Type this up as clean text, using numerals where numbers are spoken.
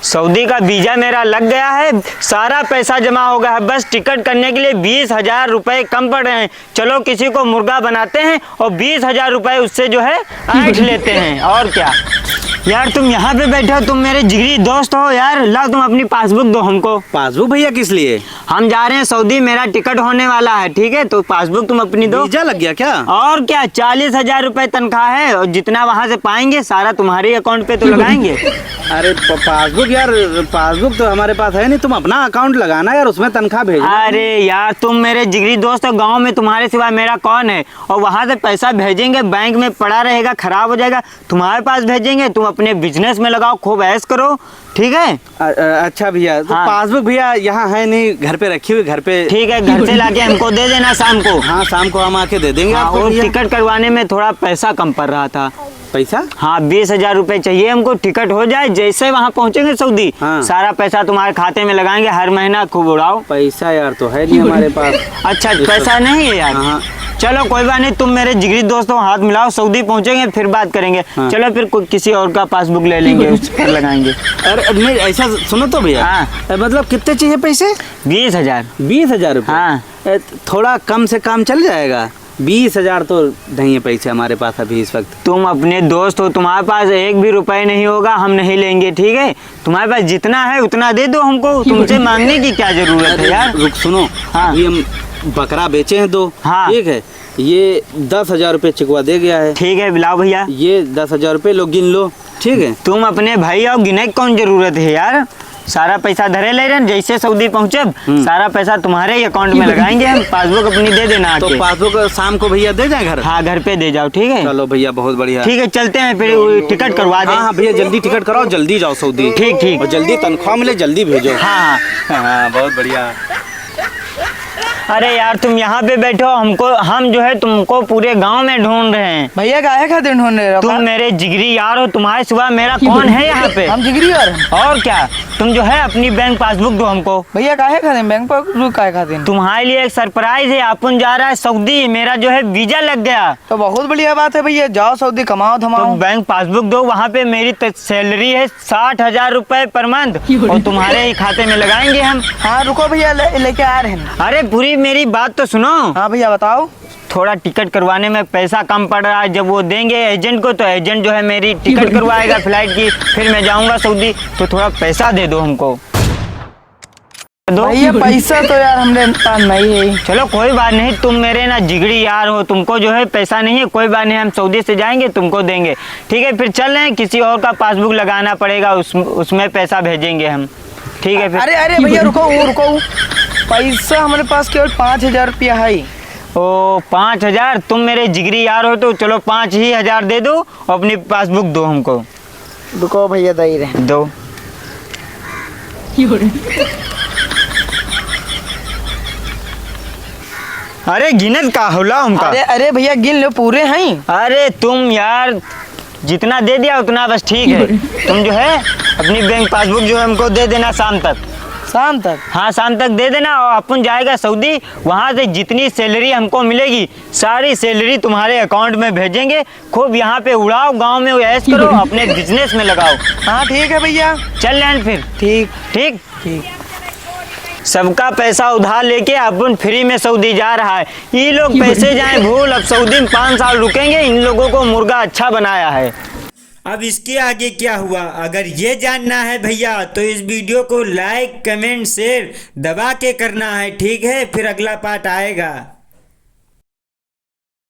Saudi का visa मेरा लग गया है, सारा पैसा जमा हो गया है, बस टिकट करने के लिए 20,000 रुपए कम पड़ रहे हैं। चलो किसी को मुर्गा बनाते हैं और 20,000 रुपए उससे जो है ऐंठ लेते हैं, और क्या। यार तुम यहाँ पे बैठे हो, तुम मेरे जिगरी दोस्त हो यार, लाओ तुम अपनी पासबुक दो हमको। पासबुक भैया किस लिए? हम जा रहे हैं सऊदी, मेरा टिकट होने वाला है, ठीक है, तो पासबुक तुम अपनी दो। वीजा लग गया क्या? और क्या, 40,000 रुपए तनख्वाह है, और जितना वहाँ से पाएंगे सारा तुम्हारे अकाउंट पे तो लगाएंगे। अरे पासबुक यार, पासबुक तो हमारे पास है नहीं, तुम अपना अकाउंट लगाना यार, उसमें तनख्वाह भेज। अरे यार तुम मेरे जिगरी दोस्त हो, गाँव में तुम्हारे सिवा मेरा कौन है, और वहाँ से पैसा भेजेंगे, बैंक में पड़ा रहेगा, खराब हो जाएगा, तुम्हारे पास भेजेंगे, तुम अपने बिजनेस में लगाओ, खूब ऐश करो, ठीक है। अच्छा भैया, तो हाँ। पासबुक भैया यहाँ है नहीं, घर पे रखी हुई, घर पे। ठीक है, घर से लाके हमको दे देना शाम को। हाँ शाम को हम आके दे देंगे हाँ, आपको और भैया। टिकट करवाने में थोड़ा पैसा कम पड़ रहा था। पैसा? हाँ 20,000 रुपए चाहिए हमको, टिकट हो जाए, जैसे वहाँ पहुँचेंगे सऊदी, हाँ। सारा पैसा तुम्हारे खाते में लगाएंगे, हर महीना खूब उड़ाओ। पैसा यार तो है नहीं हमारे पास। अच्छा पैसा नहीं है यार? हाँ। चलो कोई बात नहीं, तुम मेरे जिगरी दोस्त हो, हाथ मिलाओ, सऊदी पहुँचेंगे फिर बात करेंगे। हाँ। चलो फिर किसी और का पासबुक ले लेंगे, उस पर लगाएंगे। अरे नहीं, ऐसा सुनो तो भैया। हाँ। मतलब कितने चाहिए पैसे? 20,000। 20,000 रुपये? हाँ। थोड़ा कम से कम चल जाएगा? 20,000 तो नहीं है पैसे हमारे पास अभी इस वक्त। तुम अपने दोस्त हो, तुम्हारे पास एक भी रुपए नहीं होगा, हम नहीं लेंगे, ठीक है। तुम्हारे पास जितना है उतना दे दो हमको, तुमसे मांगने की क्या जरूरत है यार। रुक सुनो। हाँ। ये हम बकरा बेचे हैं 2। हाँ। ठीक है, ये 10,000 रुपये चिकवा दे गया है। ठीक है बिलाओ भैया। ये 10,000 रुपये लो, गिन लो, ठीक है। तुम अपने भाई और गिने की कौन जरूरत है यार, सारा पैसा धरे ले रहे, जैसे सऊदी पहुँचे सारा पैसा तुम्हारे ही अकाउंट में लगाएंगे हम, पासबुक अपनी दे देना तो आके। पासबुक शाम को भैया दे जाए घर? हाँ घर पे दे जाओ, ठीक है। चलो भैया बहुत बढ़िया। ठीक है चलते हैं फिर, टिकट करवा दे। हाँ हाँ भैया, जल्दी टिकट कराओ, जल्दी जाओ सऊदी। ठीक ठीक। और जल्दी तनख्वाह मिले, जल्दी भेजो। हाँ हाँ। हाँ बहुत बढ़िया। अरे यार तुम यहाँ पे बैठो, हम जो है तुमको पूरे गांव में ढूंढ रहे हैं। भैया काहे खातिर ढूंढ रहे हो? तुम मेरे जिगरी यार हो, तुम्हारे सिवा मेरा कौन है यहाँ पे। हम जिगरी यार। और क्या, तुम जो है अपनी बैंक पासबुक दो हमको। भैया काहे खातिर बैंक पासबुक काहे खातिर? तुम्हारे लिए एक सरप्राइज है, अपन जा रहा है सऊदी, मेरा जो है वीजा लग गया। तो बहुत बढ़िया बात है भैया, जाओ सऊदी कमाओ तो धमाओ। बैंक पासबुक दो, वहाँ पे मेरी सैलरी है 60,000 रुपए पर मंथ, और तुम्हारे ही खाते में लगाएंगे हम। हाँ रुको भैया, लेके आ रहे हैं। अरे पूरी मेरी बात तो सुनो। हाँ भैया बताओ। थोड़ा टिकट करवाने में पैसा कम पड़ रहा है, जब वो देंगे एजेंट को, तो एजेंट जो है मेरी टिकट करवाएगा फ्लाइट की, फिर मैं जाऊंगा सऊदी, तो थोड़ा पैसा दे दो हमको। दो भैया पैसा तो यार हमरे पास नहीं है। चलो कोई बात नहीं, तुम मेरे ना जिगरी यार हो, तुमको जो है पैसा नहीं है, कोई बात नहीं, हम सऊदी से जाएंगे तुमको देंगे, ठीक है। फिर चल रहे हैं, किसी और का पासबुक लगाना पड़ेगा, उसमें पैसा भेजेंगे हम, ठीक है फिर। अरे अरे भैया रुको रुको, पैसा हमारे पास केवल 5,000 रुपया है। ओ 5,000? तुम मेरे जिगरी यार हो तो चलो 5,000 दे दो, और अपनी पासबुक दो हमको। रुको भैया दे रहे दो। अरे गिनत का होला उनका। अरे अरे भैया गिन लो, पूरे हैं। अरे तुम यार जितना दे दिया उतना बस ठीक है, तुम जो है अपनी बैंक पासबुक जो है हमको दे देना शाम तक। शाम तक? हाँ शाम तक दे देना, और अपन जाएगा सऊदी, वहाँ से जितनी सैलरी हमको मिलेगी सारी सैलरी तुम्हारे अकाउंट में भेजेंगे, खूब यहाँ पे उड़ाओ, गांव में ऐश करो, अपने बिजनेस में लगाओ। हाँ ठीक है भैया। चल रहे हैं फिर। ठीक ठीक ठीक। सबका पैसा उधार लेके अपन फ्री में सऊदी जा रहा है, ये लोग पैसे जाएं भूल, अब सऊदी में 5 साल रुकेंगे, इन लोगों को मुर्गा अच्छा बनाया है। अब इसके आगे क्या हुआ, अगर ये जानना है भैया तो इस वीडियो को लाइक कमेंट शेयर दबा के करना है, ठीक है। फिर अगला पार्ट आएगा।